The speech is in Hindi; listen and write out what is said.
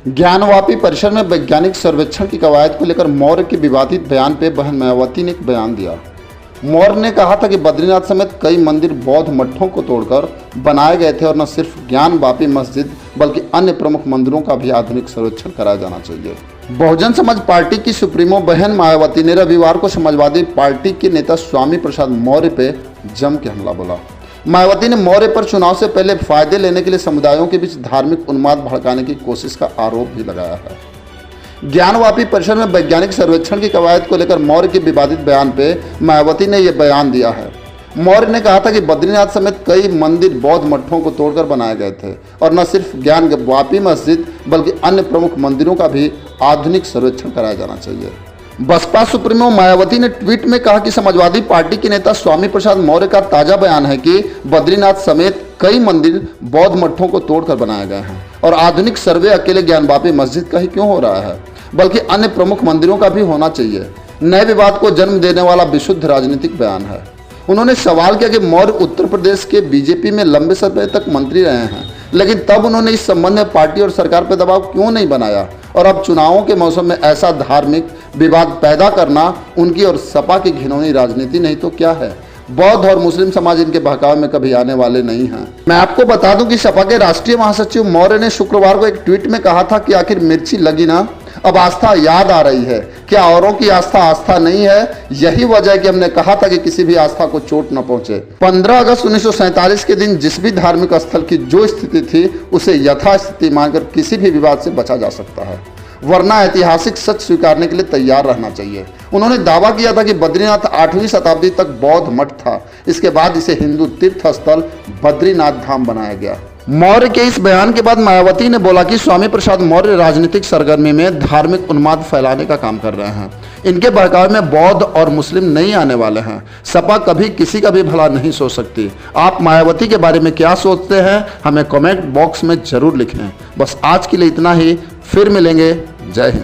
ज्ञानवापी परिसर में वैज्ञानिक सर्वेक्षण की कवायद को लेकर मौर्य के विवादित बयान पे बहन मायावती ने एक बयान दिया। मौर्य ने कहा था कि बद्रीनाथ समेत कई मंदिर बौद्ध मठों को तोड़कर बनाए गए थे और न सिर्फ ज्ञानवापी मस्जिद बल्कि अन्य प्रमुख मंदिरों का भी आधुनिक सर्वेक्षण कराया जाना चाहिए। बहुजन समाज पार्टी की सुप्रीमो बहन मायावती ने रविवार को समाजवादी पार्टी के नेता स्वामी प्रसाद मौर्य पे जम के हमला बोला। मायावती ने मौर्य पर चुनाव से पहले फायदे लेने के लिए समुदायों के बीच धार्मिक उन्माद भड़काने की कोशिश का आरोप भी लगाया है। ज्ञानवापी परिसर में वैज्ञानिक सर्वेक्षण की कवायद को लेकर मौर्य के विवादित बयान पे मायावती ने यह बयान दिया है। मौर्य ने कहा था कि बद्रीनाथ समेत कई मंदिर बौद्ध मठों को तोड़कर बनाए गए थे और न सिर्फ ज्ञानवापी मस्जिद बल्कि अन्य प्रमुख मंदिरों का भी आधुनिक सर्वेक्षण कराया जाना चाहिए। बसपा सुप्रीमो मायावती ने ट्वीट में कहा कि समाजवादी पार्टी के नेता स्वामी प्रसाद मौर्य का ताजा बयान है कि बद्रीनाथ समेत कई मंदिर बौद्ध मठों को तोड़कर बनाए गए हैं और आधुनिक सर्वे अकेले ज्ञानवापी मस्जिद का ही क्यों हो रहा है बल्कि अन्य प्रमुख मंदिरों का भी होना चाहिए। नए विवाद को जन्म देने वाला विशुद्ध राजनीतिक बयान है। उन्होंने सवाल किया कि मौर्य उत्तर प्रदेश के बीजेपी में लंबे समय तक मंत्री रहे हैं, लेकिन तब उन्होंने इस संबंध में पार्टी और सरकार पर दबाव क्यों नहीं बनाया और अब चुनावों के मौसम में ऐसा धार्मिक विवाद पैदा करना उनकी और सपा की घिनौनी राजनीति नहीं तो क्या है। बौद्ध और मुस्लिम समाज इनके बहकावे में कभी आने वाले नहीं हैं। मैं आपको बता दूं कि सपा के राष्ट्रीय महासचिव मौर्य ने शुक्रवार को एक ट्वीट में कहा था कि आखिर मिर्ची लगी ना, अब आस्था याद आ रही है। क्या औरों की आस्था आस्था नहीं है? यही वजह है कि हमने कहा था कि किसी भी आस्था को चोट न पहुंचे। 15 अगस्त 1947 के दिन जिस भी धार्मिक स्थल की जो स्थिति थी उसे यथास्थिति मानकर किसी भी विवाद से बचा जा सकता है, वरना ऐतिहासिक सच स्वीकारने के लिए तैयार रहना चाहिए। उन्होंने दावा किया था कि बद्रीनाथ 8वीं शताब्दी तक बौद्ध मठ था, इसके बाद इसे हिंदू तीर्थ स्थल बद्रीनाथ धाम बनाया गया। मौर्य के इस बयान के बाद मायावती ने बोला कि स्वामी प्रसाद मौर्य राजनीतिक सरगर्मी में धार्मिक उन्माद फैलाने का काम कर रहे हैं। इनके बहकावे में बौद्ध और मुस्लिम नहीं आने वाले हैं। सपा कभी किसी का भी भला नहीं सोच सकती। आप मायावती के बारे में क्या सोचते हैं हमें कमेंट बॉक्स में जरूर लिखें। बस आज के लिए इतना ही, फिर मिलेंगे। जय हिंद।